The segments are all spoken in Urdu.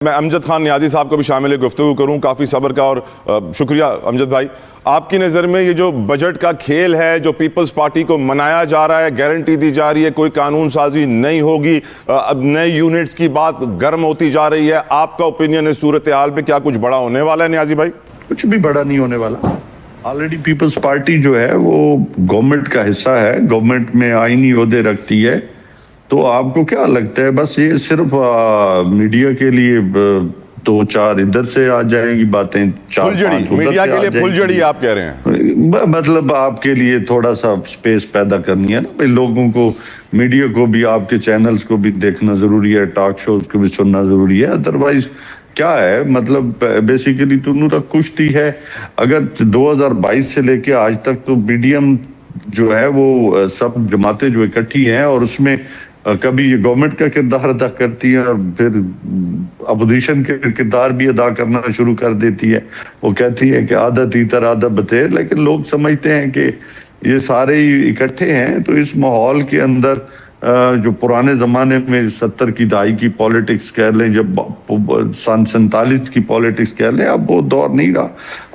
میں امجد خان نیازی صاحب کو بھی شامل گفتگو کروں. کافی صبر کا اور شکریہ امجد بھائی. آپ کی نظر میں یہ جو بجٹ کا کھیل ہے جو پیپلز پارٹی کو منایا جا رہا ہے, گارنٹی دی جا رہی ہے کوئی قانون سازی نہیں ہوگی, اب نئے یونٹس کی بات گرم ہوتی جا رہی ہے, آپ کا اوپینین ہے صورتحال پہ کیا کچھ بڑا ہونے والا ہے نیازی بھائی؟ کچھ بھی بڑا نہیں ہونے والا. آلریڈی پیپلز پارٹی جو ہے وہ گورنمنٹ کا حصہ ہے, گورنمنٹ میں آئینی عہدے رکھتی ہے. تو آپ کو کیا لگتا ہے بس یہ صرف میڈیا کے لیے دو چار ادھر سے آ جائیں گی باتیں, چار پانچ ادھر سے آ جائیں گی؟ پھل جڑی آپ کہہ رہے ہیں مطلب آپ کے لیے تھوڑا سا سپیس پیدا کرنی ہے نا, لوگوں کو, میڈیا کو بھی, آپ کے چینلز کو بھی دیکھنا ضروری ہے, ٹاک شوز کو بھی سننا ضروری ہے. ادروائز کیا ہے مطلب بیسیکلی تو انہوں تک کشتی ہے. اگر 2022 سے لے کے آج تک تو میڈیم جو ہے وہ سب جماعتیں جو اکٹھی ہیں اور اس میں کبھی یہ گورنمنٹ کا کردار ادا کرتی ہے اور پھر اپوزیشن کے کردار بھی ادا کرنا شروع کر دیتی ہے. وہ کہتی ہے کہ آدھا تیتر آدھا بتیر, لیکن لوگ سمجھتے ہیں کہ یہ سارے ہی اکٹھے ہیں. تو اس ماحول کے اندر جو پرانے زمانے میں 70 کی دہائی کی پولیٹکس کہہ لیں, جب سن 47 کی پولیٹکس کہہ لیں, اب وہ دور نہیں رہا.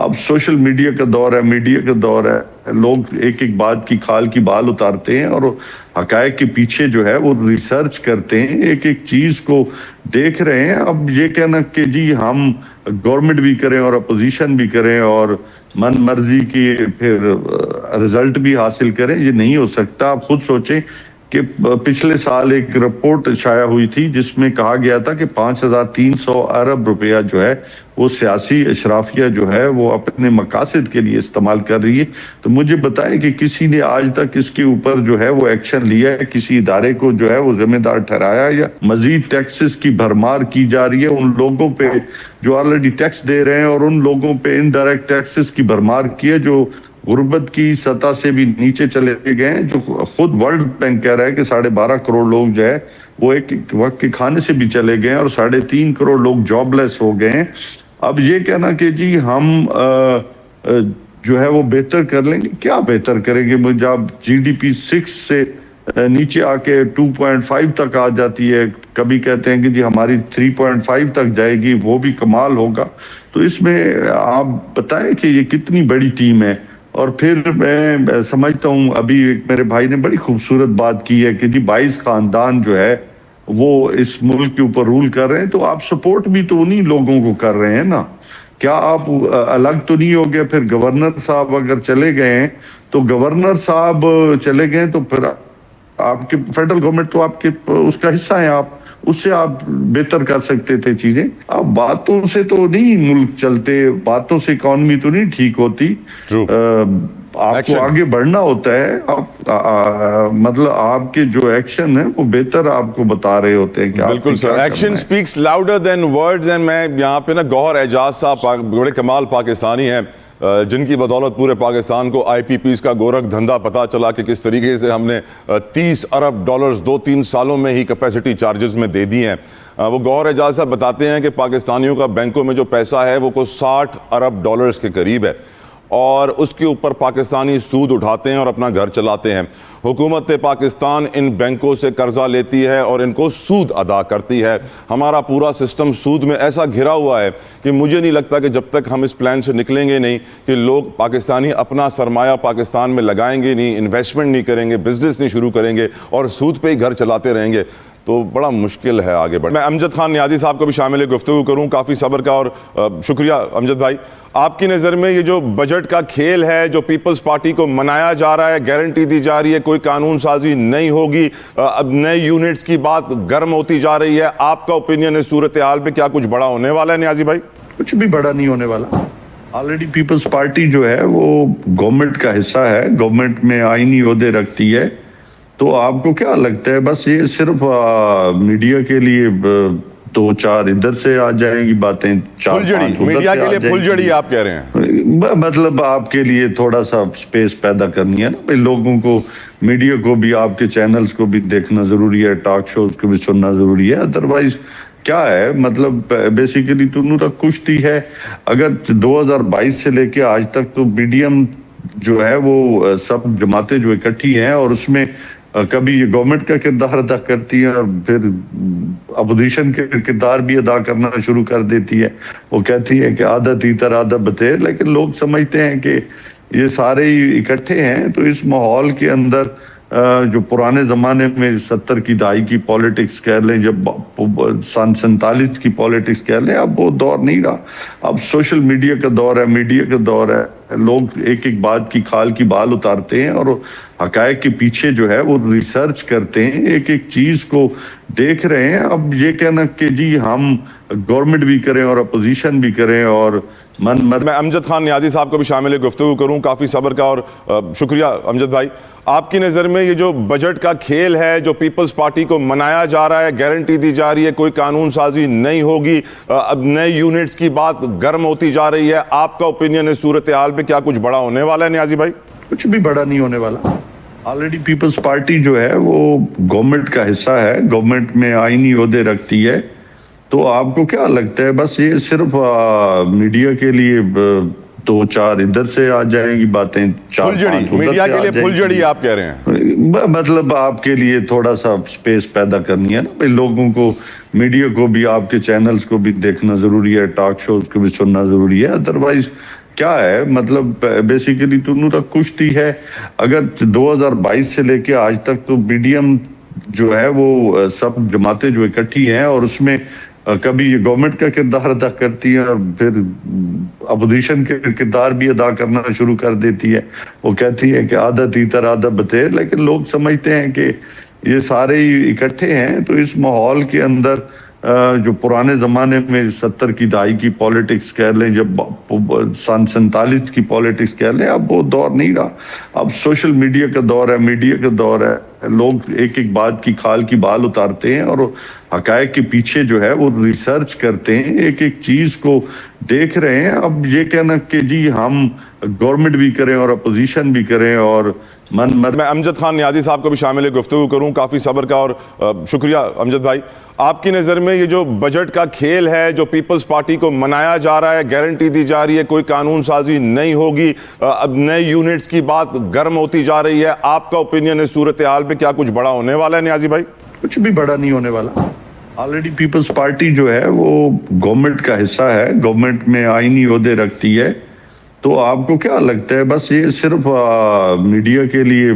اب سوشل میڈیا کا دور ہے, میڈیا کا دور ہے. لوگ ایک ایک بات کی کھال کی بال اتارتے ہیں اور حقائق کے پیچھے جو ہے وہ ریسرچ کرتے ہیں, ایک ایک چیز کو دیکھ رہے ہیں. اب یہ کہنا کہ جی ہم گورنمنٹ بھی کریں اور اپوزیشن بھی کریں اور من مرضی کی پھر رزلٹ بھی حاصل کریں, یہ نہیں ہو سکتا. آپ خود سوچیں کہ پچھلے سال ایک رپورٹ شائع ہوئی تھی جس میں کہا گیا تھا کہ 5300 ارب روپیہ جو ہے وہ سیاسی اشرافیہ جو ہے وہ اپنے مقاصد کے لیے استعمال کر رہی ہے. تو مجھے بتائیں کہ کسی نے آج تک اس کے اوپر جو ہے وہ ایکشن لیا ہے, کسی ادارے کو جو ہے وہ ذمہ دار ٹھہرایا, یا مزید ٹیکسز کی بھرمار کی جا رہی ہے ان لوگوں پہ جو آلریڈی ٹیکس دے رہے ہیں اور ان لوگوں پہ انڈائریکٹ ٹیکسز کی بھرمار کی ہے جو غربت کی سطح سے بھی نیچے چلے گئے ہیں, جو خود ورلڈ بینک کہہ رہا ہے کہ 12.5 کروڑ لوگ جو ہے وہ ایک وقت کے کھانے سے بھی چلے گئے ہیں اور 3.5 کروڑ لوگ جاب لیس ہو گئے ہیں. اب یہ کہنا کہ جی ہم جو ہے وہ بہتر کر لیں گے, کیا بہتر کریں گے؟ جب جی ڈی پی 6 سے نیچے آ کے 2.5 تک آ جاتی ہے, کبھی کہتے ہیں کہ جی ہماری 3.5 تک جائے گی, وہ بھی کمال ہوگا. تو اس میں آپ بتائیں کہ یہ کتنی بڑی ٹیم ہے. اور پھر میں سمجھتا ہوں ابھی ایک میرے بھائی نے بڑی خوبصورت بات کی ہے کہ جی 22 خاندان جو ہے وہ اس ملک کے اوپر رول کر رہے ہیں, تو آپ سپورٹ بھی تو انہی لوگوں کو کر رہے ہیں نا. کیا آپ الگ تو نہیں ہو گئے؟ پھر گورنر صاحب اگر چلے گئے ہیں تو گورنر صاحب چلے گئے تو پھر آپ کے فیڈرل گورنمنٹ تو آپ کے اس کا حصہ ہیں, آپ اس سے آپ بہتر کر سکتے تھے چیزیں. اب باتوں سے تو نہیں ملک چلتے, باتوں سے اکانومی تو نہیں ٹھیک ہوتی. آپ کو آگے بڑھنا ہوتا ہے. مطلب آپ کے جو ایکشن ہیں وہ بہتر آپ کو بتا رہے ہوتے ہیں کہ بالکل sir, action speaks louder than words. And میں یہاں پہ نا گوہر اعجاز صاحب بڑے کمال پاکستانی ہیں جن کی بدولت پورے پاکستان کو آئی پی پیز کا گورکھ دھندا پتا چلا کہ کس طریقے سے ہم نے 30 ارب ڈالرز 2-3 سالوں میں ہی کیپیسٹی چارجز میں دے دی ہیں. وہ گوہر اعجاز صاحب بتاتے ہیں کہ پاکستانیوں کا بینکوں میں جو پیسہ ہے وہ کوئی 60 ارب ڈالرز کے قریب ہے اور اس کے اوپر پاکستانی سود اٹھاتے ہیں اور اپنا گھر چلاتے ہیں. حکومت پاکستان ان بینکوں سے قرضہ لیتی ہے اور ان کو سود ادا کرتی ہے. ہمارا پورا سسٹم سود میں ایسا گھرا ہوا ہے کہ مجھے نہیں لگتا کہ جب تک ہم اس پلان سے نکلیں گے نہیں کہ لوگ پاکستانی اپنا سرمایہ پاکستان میں لگائیں گے نہیں, انویسٹمنٹ نہیں کریں گے, بزنس نہیں شروع کریں گے اور سود پہ ہی گھر چلاتے رہیں گے, تو بڑا مشکل ہے آگے بڑھنا. میں امجد خان نیازی صاحب کو بھی شامل گفتگو کروں. کافی صبر کا اور شکریہ امجد بھائی. آپ کی نظر میں یہ جو بجٹ کا کھیل ہے جو پیپلز پارٹی کو منایا جا رہا ہے, گارنٹی دی جا رہی ہے کوئی قانون سازی نہیں ہوگی, اب نئے یونٹس کی بات گرم ہوتی جا رہی ہے, آپ کا اوپینین ہے صورتحال پہ کیا کچھ بڑا ہونے والا ہے نیازی بھائی؟ کچھ بھی بڑا نہیں ہونے والا. آلریڈی پیپلز پارٹی جو ہے وہ گورنمنٹ کا حصہ ہے, گورنمنٹ میں آئینی عہدے رکھتی ہے. تو آپ کو کیا لگتا ہے بس یہ صرف میڈیا کے لیے دو چار ادھر سے آ جائیں گی باتیں, چار پانچ میڈیا کے لیے پھل جڑی آپ کہہ رہے ہیں؟ مطلب آپ کے لیے تھوڑا سا سپیس پیدا کرنی ہے نا, لوگوں کو, میڈیا کو بھی, آپ کے چینلز کو بھی دیکھنا ضروری ہے, ٹاک شوز کو بھی سننا ضروری ہے. ادروائز کیا ہے مطلب بیسیکلی تو انہوں تک کشتی ہے. اگر 2022 سے لے کے آج تک تو میڈیم جو ہے وہ سب جماعتیں جو اکٹھی ہیں اور اس میں کبھی یہ گورنمنٹ کا کردار ادا کرتی ہے اور پھر اپوزیشن کے کردار بھی ادا کرنا شروع کر دیتی ہے. وہ کہتی ہے کہ آدھا تیتر آدھا بطیر، لیکن لوگ سمجھتے ہیں کہ یہ سارے ہی اکٹھے ہیں. تو اس ماحول کے اندر جو پرانے زمانے میں 70 کی دہائی کی پالیٹکس کہہ لیں، جب سن 47 کی پالیٹکس کہہ لیں، اب وہ دور نہیں رہا. اب سوشل میڈیا کا دور ہے، میڈیا کا دور ہے. لوگ ایک ایک بات کی کھال کی بال اتارتے ہیں اور حقائق کے پیچھے جو ہے وہ ریسرچ کرتے ہیں، ایک ایک چیز کو دیکھ رہے ہیں. اب یہ کہنا کہ جی ہم گورنمنٹ بھی کریں اور اپوزیشن بھی کریں اور میں امجد خان نیازی صاحب کو بھی شامل گفتگو کروں. کافی صبر کا اور شکریہ امجد بھائی. آپ کی نظر میں یہ جو بجٹ کا کھیل ہے، جو پیپلز پارٹی کو منایا جا رہا ہے، گارنٹی دی جا رہی ہے کوئی قانون سازی نہیں ہوگی، اب نئے یونٹس کی بات گرم ہوتی جا رہی ہے، آپ کا اوپینین اس صورتحال پہ کیا کچھ بڑا ہونے والا ہے نیازی بھائی؟ کچھ بھی بڑا نہیں ہونے والا. آلریڈی پیپلز پارٹی جو ہے وہ گورنمنٹ کا حصہ ہے، گورنمنٹ میں آئینی عہدے رکھتی ہے. تو آپ کو کیا لگتا ہے بس یہ صرف میڈیا کے لیے دو چار ادھر سے آ جائیں گی باتیں، چار پانچ میڈیا کے لیے پھلجھڑی آپ کہہ رہے ہیں؟ مطلب آپ کے لیے تھوڑا سا سپیس پیدا کرنی ہے نا بھائی. لوگوں کو، میڈیا کو بھی، آپ کے چینلز کو بھی دیکھنا ضروری ہے، ٹاک شوز کو بھی سننا ضروری ہے. ادروائز کیا ہے مطلب بیسیکلی تو انہوں تک کشتی ہے. اگر 2022 سے لے کے آج تک تو میڈیم جو ہے وہ سب جماعتیں جو اکٹھی ہیں اور اس میں کبھی یہ گورنمنٹ کا کردار ادا کرتی ہے اور پھر اپوزیشن کے کردار بھی ادا کرنا شروع کر دیتی ہے. وہ کہتی ہے کہ آدھا تیتر آدھا بطیر، لیکن لوگ سمجھتے ہیں کہ یہ سارے ہی اکٹھے ہیں. تو اس ماحول کے اندر جو پرانے زمانے میں 70 کی دہائی کی پالیٹکس کہہ لیں، جب سن 47 کی پالیٹکس کہہ لیں، اب وہ دور نہیں رہا. اب سوشل میڈیا کا دور ہے، میڈیا کا دور ہے. لوگ ایک ایک بات کی کھال کی بال اتارتے ہیں اور حقائق کے پیچھے جو ہے وہ ریسرچ کرتے ہیں، ایک ایک چیز کو دیکھ رہے ہیں. اب یہ کہنا کہ جی ہم گورنمنٹ بھی کریں اور اپوزیشن بھی کریں اور میں امجد خان نیازی صاحب کو بھی شامل گفتگو کروں. کافی صبر کا اور شکریہ امجد بھائی. آپ کی نظر میں یہ جو بجٹ کا کھیل ہے، جو پیپلز پارٹی کو منایا جا رہا ہے، گارنٹی دی جا رہی ہے کوئی قانون سازی نہیں ہوگی، اب نئے یونٹس کی بات گرم ہوتی جا رہی ہے، آپ کا اوپینین اس صورتحال پہ کیا کچھ بڑا ہونے والا ہے نیازی بھائی؟ کچھ بھی بڑا نہیں ہونے والا. آلریڈی پیپلز پارٹی جو ہے وہ گورنمنٹ کا حصہ ہے، گورنمنٹ میں آئینی عہدے رکھتی ہے. تو آپ کو کیا لگتا ہے بس یہ صرف میڈیا کے لیے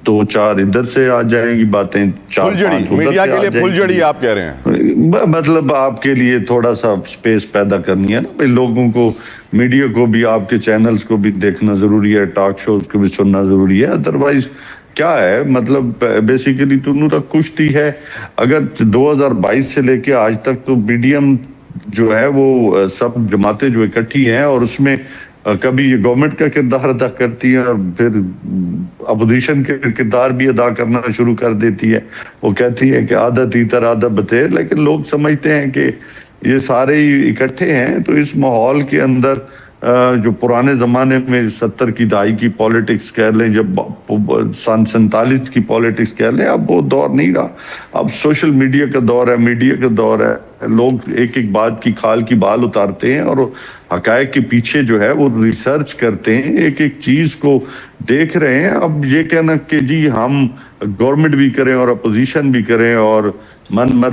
دو چار ادھر سے آ جائیں گی باتیں، چار پانچ میڈیا کے لیے پھلجھڑی آپ کہہ رہے ہیں؟ مطلب آپ کے لیے تھوڑا سا سپیس پیدا کرنی ہے نا بھائی. لوگوں کو، میڈیا کو بھی، آپ کے چینلز کو بھی دیکھنا ضروری ہے، ٹاک شوز کو بھی سننا ضروری ہے. ادروائز کیا ہے مطلب بیسیکلی تو انہوں تک کشتی ہے. اگر 2022 سے لے کے آج تک تو میڈیم جو ہے وہ سب جماعتیں جو اکٹھی ہیں اور اس میں کبھی یہ گورنمنٹ کا کردار ادا کرتی ہے اور پھر اپوزیشن کے کردار بھی ادا کرنا شروع کر دیتی ہے. وہ کہتی ہے کہ آدھا تیتر آدھا بطیر، لیکن لوگ سمجھتے ہیں کہ یہ سارے ہی اکٹھے ہیں. تو اس ماحول کے اندر جو پرانے زمانے میں 70 کی دہائی کی پالیٹکس کہہ لیں، جب سن 47 کی پالیٹکس کہہ لیں، اب وہ دور نہیں رہا. اب سوشل میڈیا کا دور ہے، میڈیا کا دور ہے. لوگ ایک ایک بات کی کھال کی بال اتارتے ہیں اور حقائق کے پیچھے جو ہے وہ ریسرچ کرتے ہیں، ایک ایک چیز کو دیکھ رہے ہیں. اب یہ کہنا کہ جی ہم گورنمنٹ بھی کریں اور اپوزیشن بھی کریں اور